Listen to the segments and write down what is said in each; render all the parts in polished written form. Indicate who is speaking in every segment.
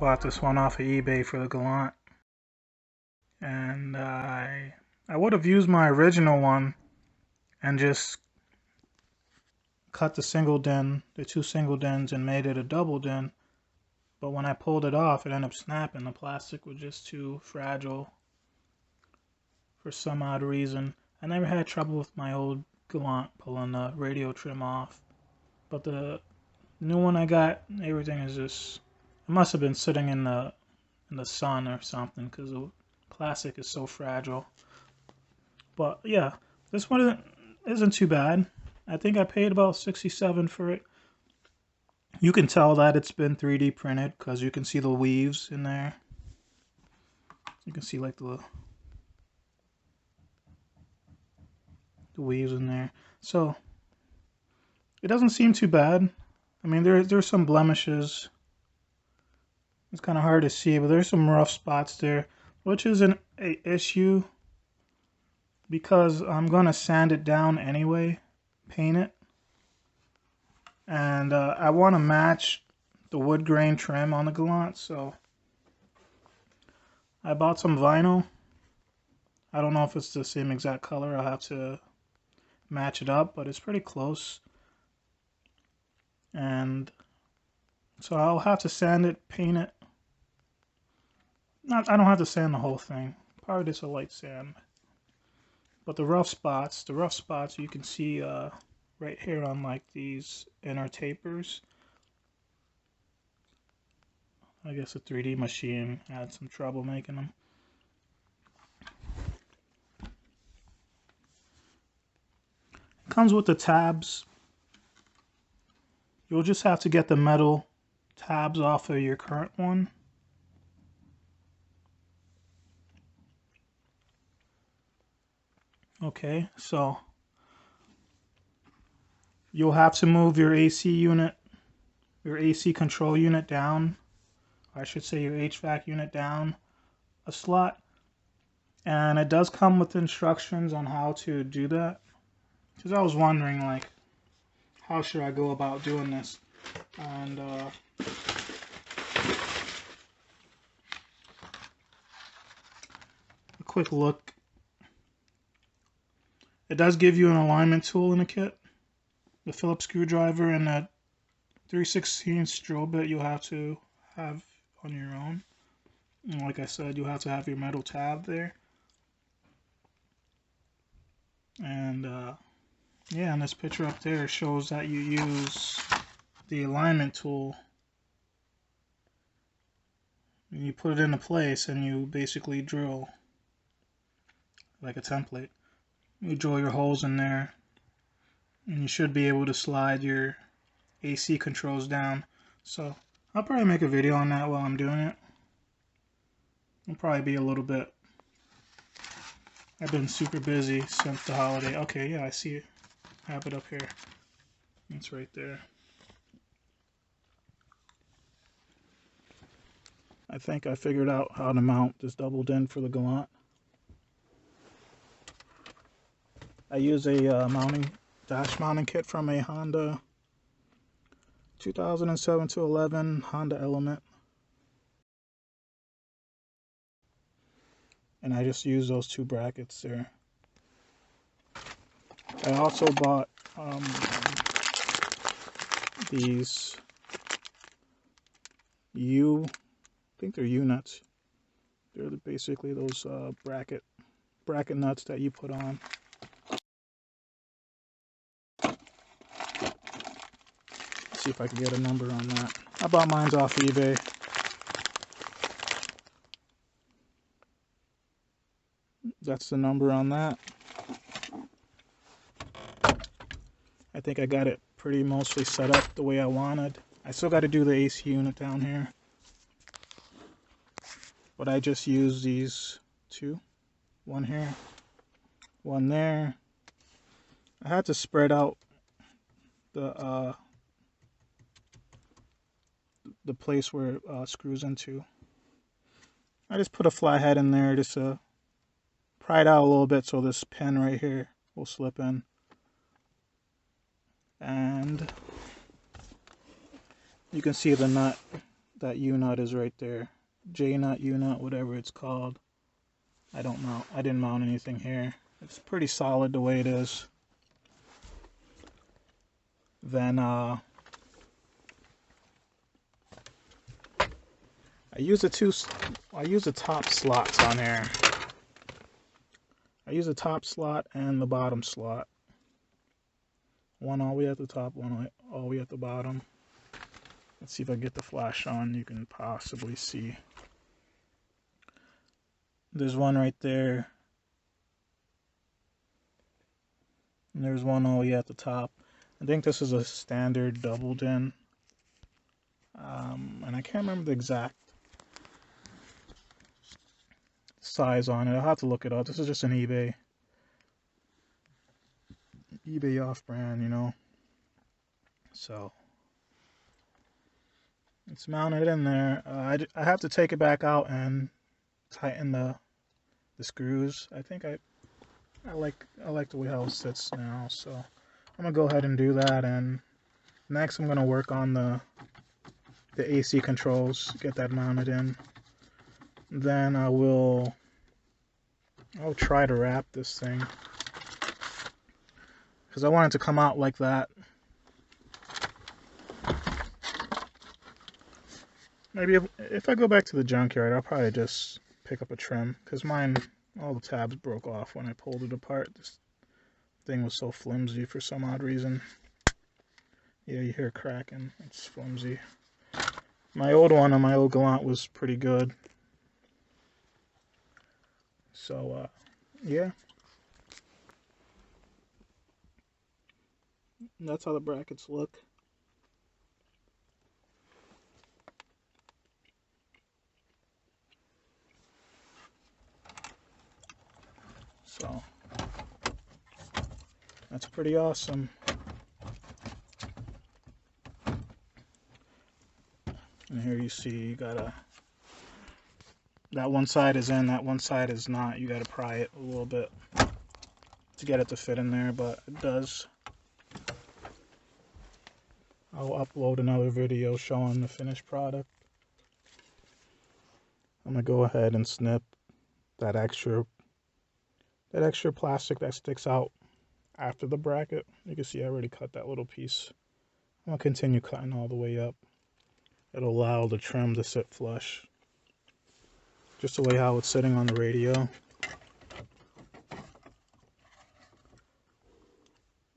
Speaker 1: Bought this one off of eBay for the Galant, and I would have used my original one and just cut the two single dins, and made it a double din. But when I pulled it off, it ended up snapping. The plastic was just too fragile for some odd reason. I never had trouble with my old Galant pulling the radio trim off, but the new one I got, everything is just, it must have been sitting in the sun or something, because the plastic is so fragile. But yeah, this one isn't too bad. I think I paid about $67 for it. You can tell that it's been 3D printed because you can see the weaves in there. You can see like the weaves in there. So it doesn't seem too bad. I mean, there's some blemishes. It's kind of hard to see, but there's some rough spots there, which is an issue because I'm gonna sand it down anyway, paint it, and I want to match the wood grain trim on the Galant, so I bought some vinyl. I don't know if it's the same exact color. I'll have to match it up, but it's pretty close. And so I'll have to sand it, paint it. I don't have to sand the whole thing. Probably just a light sand. But the rough spots you can see right here on like these inner tapers. I guess a 3D machine had some trouble making them. It comes with the tabs. You'll just have to get the metal tabs off of your current one. Okay, so you'll have to move your AC unit, your AC control unit down, or I should say your HVAC unit down a slot. And it does come with instructions on how to do that. Because I was wondering, like, how should I go about doing this? And a quick look. It does give you an alignment tool in the kit. The Phillips screwdriver and that 3/16 drill bit you'll have to have on your own. And like I said, you'll have to have your metal tab there. And yeah, and this picture up there shows that you use the alignment tool. And you put it into place and you basically drill like a template. You drill your holes in there, and you should be able to slide your AC controls down. So I'll probably make a video on that while I'm doing it. It'll probably be a little bit. I've been super busy since the holiday. Okay, yeah, I see it. I have it up here. It's right there. I think I figured out how to mount this double din for the Galant. I use a dash mounting kit from a Honda 2007 to 11 Honda Element. And I just use those two brackets there. I also bought these I think they're U-nuts. They're basically those bracket nuts that you put on. Let's see if I can get a number on that. I bought mine off eBay. That's the number on that. I think I got it pretty mostly set up the way I wanted. I still got to do the AC unit down here. But I just use these two. One here, one there. I had to spread out the place where it screws into. I just put a flat head in there just to pry it out a little bit so this pin right here will slip in. And you can see the nut that U-nut is right there. J-nut, U-nut, whatever it's called. I don't mount. I didn't mount anything here. It's pretty solid the way it is. Then I use the top slots on here. I use the top slot and the bottom slot. One all the way at the top, one all the way at the bottom. Let's see if I get the flash on. You can possibly see. There's one right there. And there's one all the way at the top. I think this is a standard double din. And I can't remember the exact size on it. I'll have to look it up. This is just an eBay off-brand, you know. So it's mounted in there. I have to take it back out and tighten the screws. I think I like the way how it sits now. So I'm gonna go ahead and do that. And next I'm gonna work on the AC controls. Get that mounted in. Then I'll try to wrap this thing, because I want it to come out like that. Maybe if I go back to the junkyard, I'll probably just pick up a trim, because mine, all the tabs broke off when I pulled it apart. This thing was so flimsy for some odd reason. Yeah, you hear it cracking. It's flimsy. My old one on my old Galant was pretty good. So, yeah. That's how the brackets look. So, that's pretty awesome. And here you see you gotta, that one side is in, that one side is not. You gotta pry it a little bit to get it to fit in there, but it does. I'll upload another video showing the finished product. I'm gonna go ahead and snip that extra plastic that sticks out after the bracket. You can see I already cut that little piece. I'm gonna continue cutting all the way up. It'll allow the trim to sit flush, just the way how it's sitting on the radio.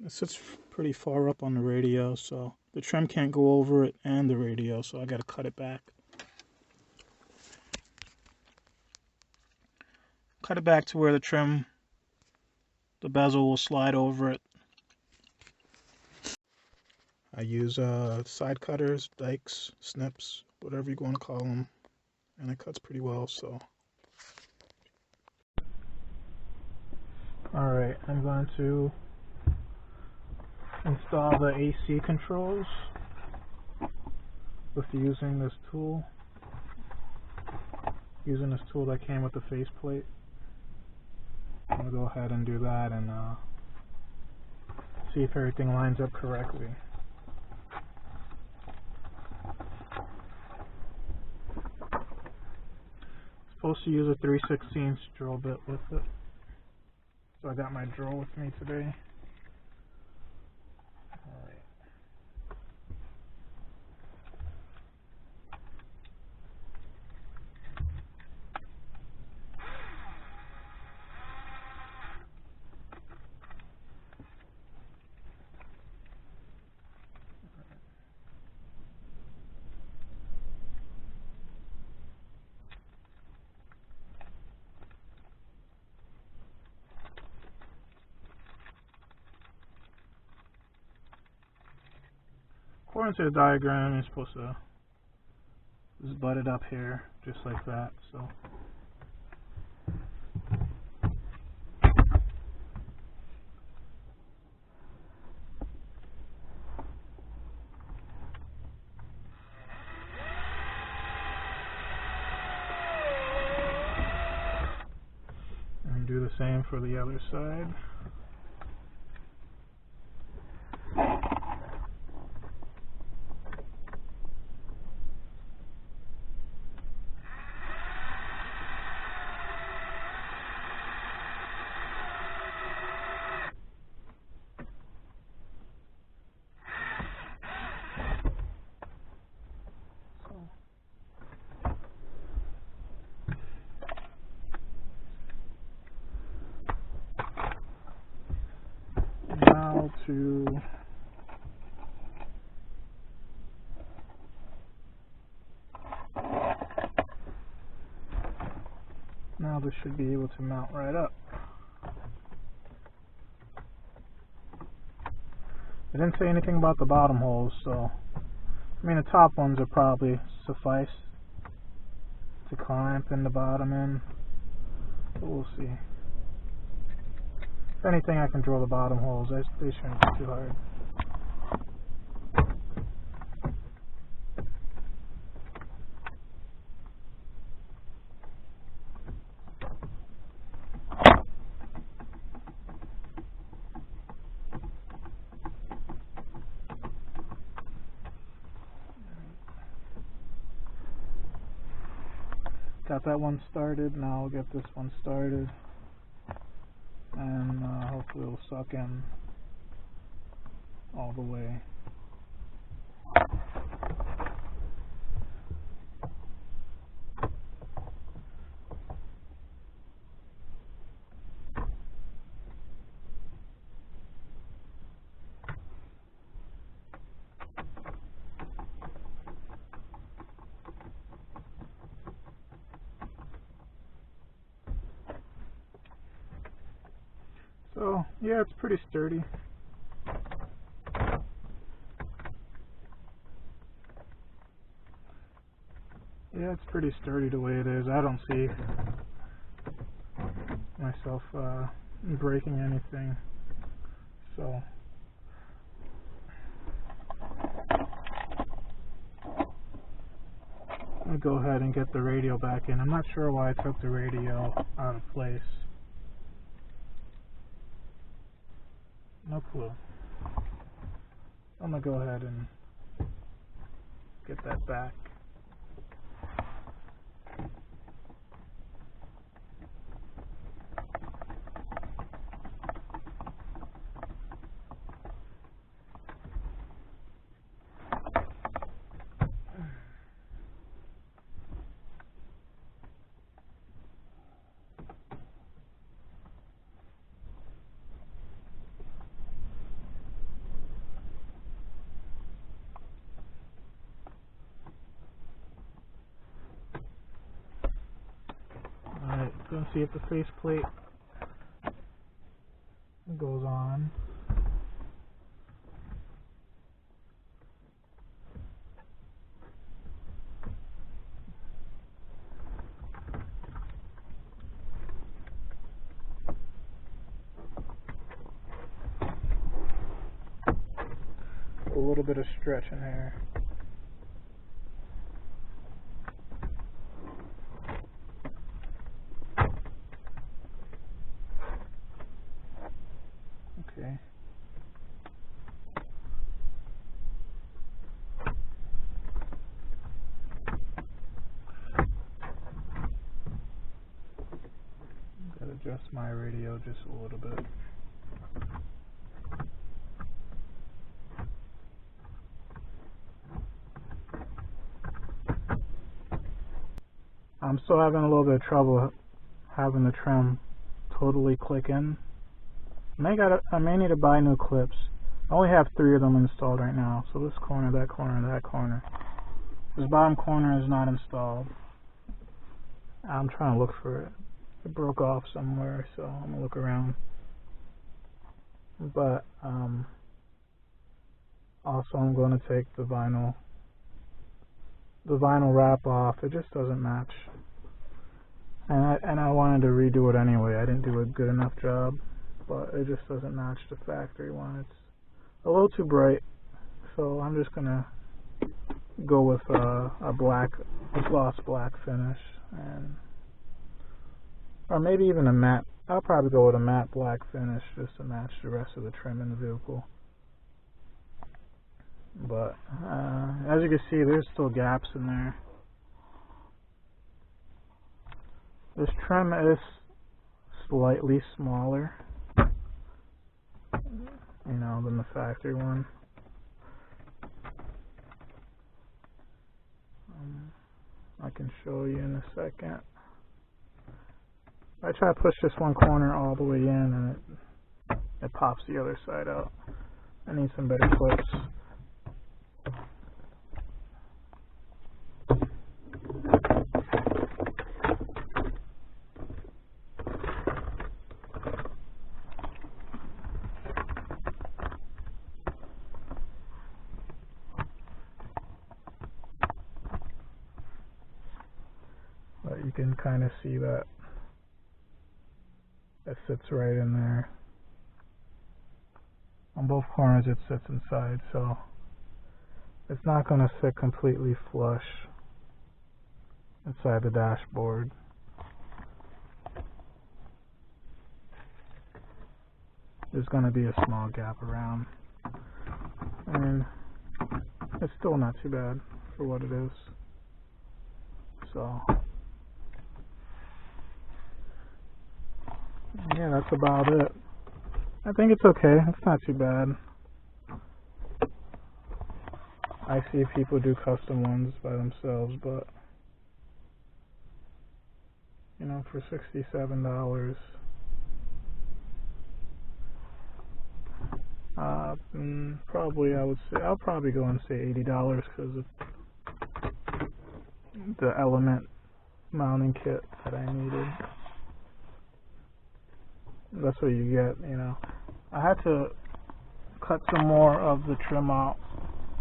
Speaker 1: It sits pretty far up on the radio, so the trim can't go over it and the radio, so I gotta cut it back. Cut it back to where the bezel will slide over it. I use side cutters, dikes, snips, whatever you want to call them, and it cuts pretty well. So, all right, I'm going to install the AC controls with using this tool. Using this tool that came with the faceplate. I'm gonna go ahead and do that and see if everything lines up correctly. Supposed to use a 3/16 drill bit with it, so I got my drill with me today. Alright. According to the diagram, you're supposed to just butt it up here, just like that. So, and do the same for the other side. to now this should be able to mount right up. It didn't say anything about the bottom holes, so I mean the top ones are probably suffice to clamp in the bottom end, but we'll see. If anything, I can drill the bottom holes. They shouldn't be too hard. Got that one started. Now I'll get this one started, and hopefully it'll suck in all the way. So yeah, it's pretty sturdy. Yeah, it's pretty sturdy the way it is. I don't see myself breaking anything. So I'm gonna go ahead and get the radio back in. I'm not sure why I took the radio out of place. No clue. I'm gonna go ahead and get that back. Alright, let's see if the faceplate goes on. A little bit of stretch in here. Okay. Gotta adjust my radio just a little bit. I'm still having a little bit of trouble having the trim totally click in. I may need to buy new clips. I only have 3 of them installed right now. So this corner, that corner, that corner. This bottom corner is not installed. I'm trying to look for it. It broke off somewhere, so I'm gonna look around. But also I'm going to take the vinyl wrap off. It just doesn't match. And I wanted to redo it anyway. I didn't do a good enough job, but it just doesn't match the factory one. It's a little too bright, so I'm just gonna go with a gloss black finish, or maybe even a matte. I'll probably go with a matte black finish just to match the rest of the trim in the vehicle. But as you can see, there's still gaps in there. This trim is slightly smaller, than the factory one. I can show you in a second. I try to push this one corner all the way in, and it pops the other side out. I need some better clips. But you can kind of see that it sits right in there. On both corners it sits inside, so it's not going to sit completely flush inside the dashboard. There's going to be a small gap around, and it's still not too bad for what it is. So yeah, that's about it. I think it's okay. It's not too bad. I see people do custom ones by themselves, but you know, for $67, probably I'll probably go and say $80 because of the element mounting kit that I needed. That's what you get, you know. I had to cut some more of the trim out.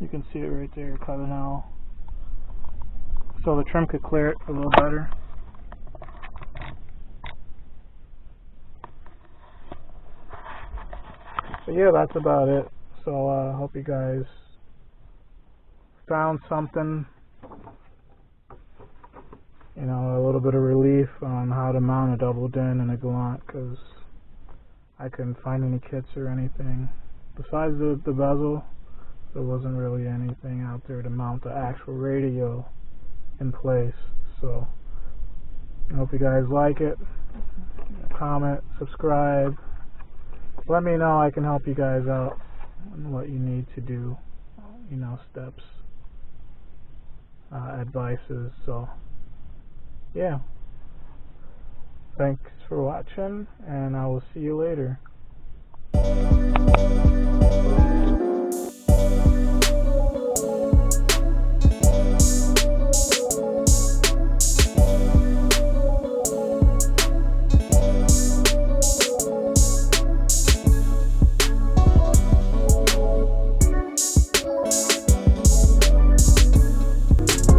Speaker 1: You can see it right there, cut it out, so the trim could clear it a little better. But yeah, that's about it. So I hope you guys found something, you know, a little bit of relief on how to mount a double din in a Galant, because I couldn't find any kits or anything. Besides the bezel, there wasn't really anything out there to mount the actual radio in place. So I hope you guys like it. Comment, subscribe. Let me know. I can help you guys out on what you need to do, you know, steps, advices. So yeah, thanks for watching, and I will see you later.